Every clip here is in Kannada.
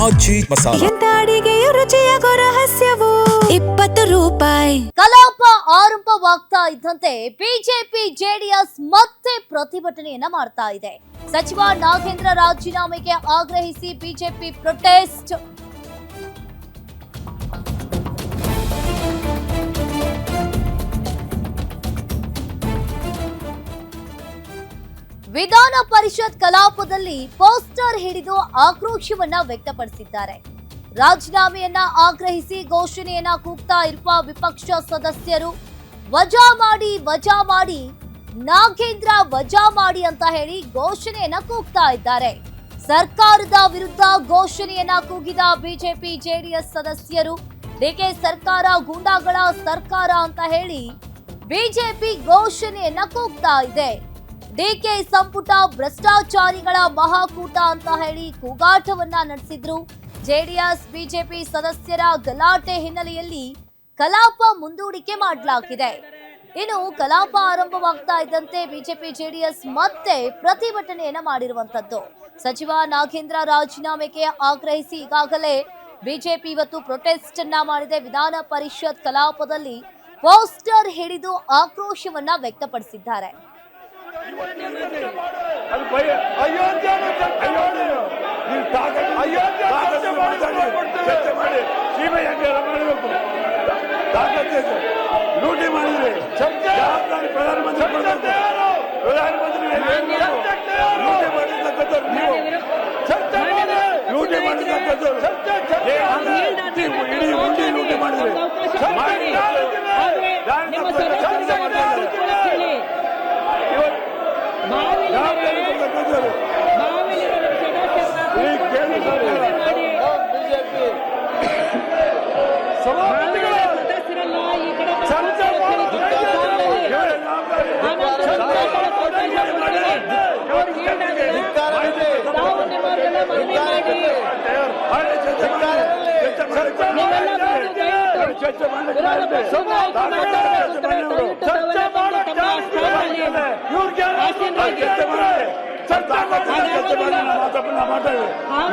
ಆಚಿ ಮಸಾಲ. ಎಂತ ಅಡಿಗೆಯ ರುಚಿಯಾಗೋ ರಹಸ್ಯವು 20 ರೂಪಾಯಿ. ಕಲಾಪ ಆರಂಭವಾಗ್ತಾ ಇದ್ದಂತೆ ಬಿಜೆಪಿ ಜೆಡಿಎಸ್ ಮತ್ತೆ ಪ್ರತಿಭಟನೆಯನ್ನ ಮಾಡ್ತಾ ಇದೆ. ಸಚಿವ ನಾಗೇಂದ್ರ ರಾಜೀನಾಮೆಗೆ ಆಗ್ರಹಿಸಿ ಬಿಜೆಪಿ ಪ್ರೊಟೆಸ್ಟ್. ವಿಧಾನ ಪರಿಷತ್ ಕಲಾಪದಲ್ಲಿ ಪೋಸ್ಟರ್ ಹಿಡಿದು ಆಕ್ರೋಶವನ್ನ ವ್ಯಕ್ತಪಡಿಸಿದ್ದಾರೆ. ರಾಜೀನಾಮೆಯನ್ನ ಆಗ್ರಹಿಸಿ ಘೋಷಣೆಯನ್ನ ಕೂಗ್ತಾ ಇರುವ ವಿಪಕ್ಷ ಸದಸ್ಯರು ವಜಾ ಮಾಡಿ ನಾಗೇಂದ್ರ ವಜಾ ಮಾಡಿ ಅಂತ ಹೇಳಿ ಘೋಷಣೆಯನ್ನ ಕೂಗ್ತಾ ಇದ್ದಾರೆ. ಸರ್ಕಾರದ ವಿರುದ್ಧ ಘೋಷಣೆಯನ್ನ ಕೂಗಿದ ಬಿಜೆಪಿ ಜೆಡಿಎಸ್ ಸದಸ್ಯರು ಡಿಕೆ ಸರ್ಕಾರ ಗೂಂಡಾಗಳ ಸರ್ಕಾರ ಅಂತ ಹೇಳಿ ಬಿಜೆಪಿ ಘೋಷಣೆಯನ್ನ ಕೂಗ್ತಾ ಇದೆ. ಡಿಕೆ ಸಂಪುಟ ಭ್ರಷ್ಟಾಚಾರಿಗಳ ಮಹಾಕೂಟ ಅಂತ ಹೇಳಿ ಕೂಗಾಟವನ್ನ ನಡೆಸಿದ್ರು. ಜೆಡಿಎಸ್ ಬಿಜೆಪಿ ಸದಸ್ಯರ ಗಲಾಟೆ ಹಿನ್ನೆಲೆಯಲ್ಲಿ ಕಲಾಪ ಮುಂದೂಡಿಕೆ ಮಾಡಲಾಗಿದೆ. ಇನ್ನು ಕಲಾಪ ಆರಂಭವಾಗ್ತಾ ಇದ್ದಂತೆ ಬಿಜೆಪಿ ಜೆಡಿಎಸ್ ಮತ್ತೆ ಪ್ರತಿಭಟನೆಯನ್ನ ಮಾಡಿರುವಂತದ್ದು. ಸಚಿವ ನಾಗೇಂದ್ರ ರಾಜೀನಾಮೆಗೆ ಆಗ್ರಹಿಸಿ ಈಗಾಗಲೇ ಬಿಜೆಪಿ ಇವತ್ತು ಪ್ರೊಟೆಸ್ಟ್ ಅನ್ನ ಮಾಡಿದೆ. ವಿಧಾನ ಪರಿಷತ್ ಕಲಾಪದಲ್ಲಿ ಪೋಸ್ಟರ್ ಹಿಡಿದು ಆಕ್ರೋಶವನ್ನ ವ್ಯಕ್ತಪಡಿಸಿದ್ದಾರೆ. ಲೂಟಿ ಮಾಡಿದ್ರೆ ಪ್ರಧಾನಮಂತ್ರಿ ಲೂಟಿ ಮಾಡಿರ್ತಕ್ಕಂಥದ್ದು ಇಡೀ ಉಂಡಿ ಲೂಟಿ ಮಾಡಿದ್ರೆ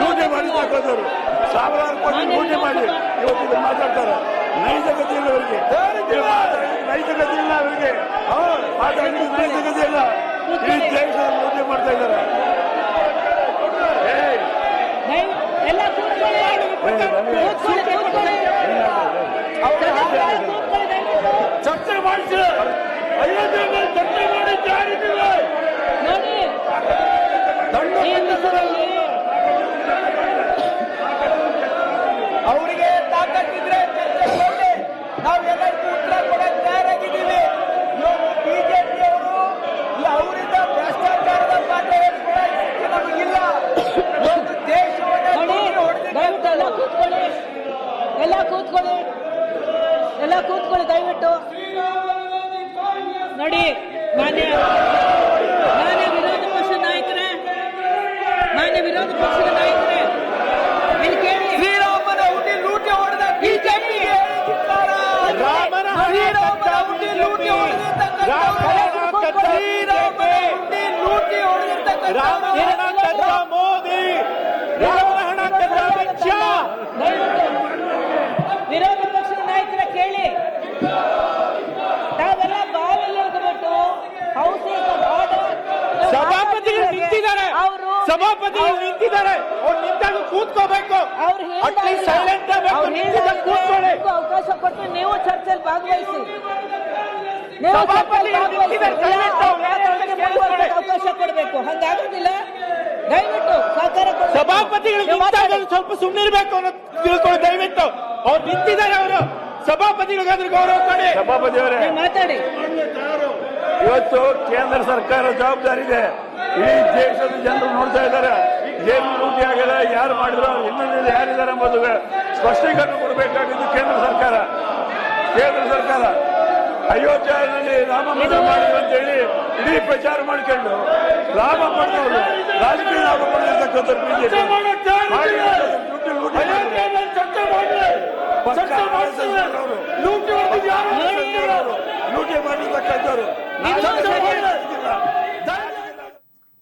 ಲೂಟಿ ಮಾಡಿರ್ತಕ್ಕಂಥವ್ರು ಸಾವಿರಾರು ಕೋಟಿ ಲೂಟಿ ಮಾಡಿ ಇವತ್ತು ಮಾತಾಡ್ತಾರೆ. ನೈತಿಕತೆ ಇಲ್ಲ ಅವರಿಗೆ, ನೈತಿಕತೆ ಇಲ್ಲ ಅವರಿಗೆ, ನೈತಿಕತೆ ಇಲ್ಲ. ಈ ದೇಶದಲ್ಲಿ ಲೂಟಿ ಮಾಡ್ತಾ ಇದ್ದಾರೆ. ಚರ್ಚೆ ಮಾಡಿಸಿ ಅಯೋಧ್ಯೆ ಮೇಲೆ ಚರ್ಚೆ ಮಾಡಿ ಅವರಿಗೆ ತಾಕತ್ತಿದ್ರೆ ನಾವೆಲ್ಲರಿಗೂ ಉತ್ತರ ಕೊಡಕ್ಕೆ ತಯಾರಾಗಿದ್ದೀವಿ. ಬಿಜೆಪಿ ಅವರು ಅವರಿಂದ ಭ್ರಷ್ಟಾಚಾರದ ಪಾಠ ಹೇಳ್ಕೊಡಕ್ಕೆ ನಮಗಿಲ್ಲ. ಒಂದು ದೇಶವನ್ನು ಎಲ್ಲ ಕೂತ್ಕೊಳ್ಳಿ ದಯವಿಟ್ಟು. ನೋಡಿ ಮಾನ್ಯ ವಿರೋಧ ಪಕ್ಷದ ನಾಯಕರೇ, ಇಲ್ಲಿ ಕೇಳಿ. ಶ್ರೀರಾಮನ ಹುಟ್ಟಿ ಲೂಟಿ ಹೊಡೆದ ಬಿಜೆಪಿಗೆ ರಾಮನ ಹುಟ್ಟಿ ಲೂಟಿ ಹೊಡೆದಿರ್ತಕ್ಕಂಥ ಮೋದಿ, ರಾಮನ ಹಣ ಕದ್ದ ಅಮಿತ್ ಶಾ. ವಿರೋಧ ಪಕ್ಷದ ನಾಯಕರ ಕೇಳಿ. ತಾವೆಲ್ಲ ಬಾಲಲ್ಲಿ ಹೋಗ್ಬಿಟ್ಟು ಸಭಾಪತಿಗಳು ನಿಂತಿದ್ದಾರೆ, ಸಭಾಪತಿಗಳು ನಿಂತಿದ್ದಾರೆ. ಅವ್ರು ನಿಂತಾಗ ಕೂತ್ಕೋಬೇಕು. ಸೈಲೆಂಟ್ ಕೂತ್ಕೊಳ್ಳಿ. ಅವಕಾಶ ಕೊಟ್ಟು ನೀವು ಚರ್ಚೆಯಲ್ಲಿ ಭಾಗವಹಿಸಿ. ಅವಕಾಶ ಕೊಡಬೇಕು. ಹಂಗಾಗೋದಿಲ್ಲ. ದಯವಿಟ್ಟು ಸಹಕಾರ ಸಭಾಪತಿಗಳು ನಿಂತಾಗ ಸ್ವಲ್ಪ ಸುಮ್ಮನಿರ್ಬೇಕು ಅನ್ನೋದು ತಿಳ್ಕೊಳ್ಳಿ ದಯವಿಟ್ಟು. ಅವ್ರು ನಿಂತಿದ್ದಾರೆ, ಅವರು ಸಭಾಪತಿಗಳಿಗಾದ್ರೂ ಗೌರವ ಕೊಡಿ. ಸಭಾಪತಿಯವರೇ ಮಾತಾಡಿ. ಇವತ್ತು ಕೇಂದ್ರ ಸರ್ಕಾರ ಜವಾಬ್ದಾರಿ ಇದೆ. ಇಡೀ ದೇಶದ ಜನರು ನೋಡ್ತಾ ಇದ್ದಾರೆ. ಏನು ಲೂಟಿ ಆಗಿದೆ, ಯಾರು ಮಾಡಿದ್ರು, ಇನ್ನೊಂದು ಯಾರಿದ್ದಾರೆ ಎಂಬುದು ಸ್ಪಷ್ಟೀಕರಣ ಕೊಡಬೇಕಾಗಿದ್ದು ಕೇಂದ್ರ ಸರ್ಕಾರ. ಅಯೋಧ್ಯೆಯಲ್ಲಿ ರಾಮ ಮಂದಿರ ಮಾಡಿದ್ರು ಅಂತ ಹೇಳಿ ಇಡೀ ಪ್ರಚಾರ ಮಾಡ್ಕೊಂಡು ಲಾಭ ಪಡೆದವರು ರಾಜಕೀಯ ಲಾಭ ಪಡೆದಿರ್ತಕ್ಕಂಥ ಬಿಜೆಪಿ ಲೂಟಿ ಮಾಡಿರ್ತಕ್ಕಂಥವ್ರು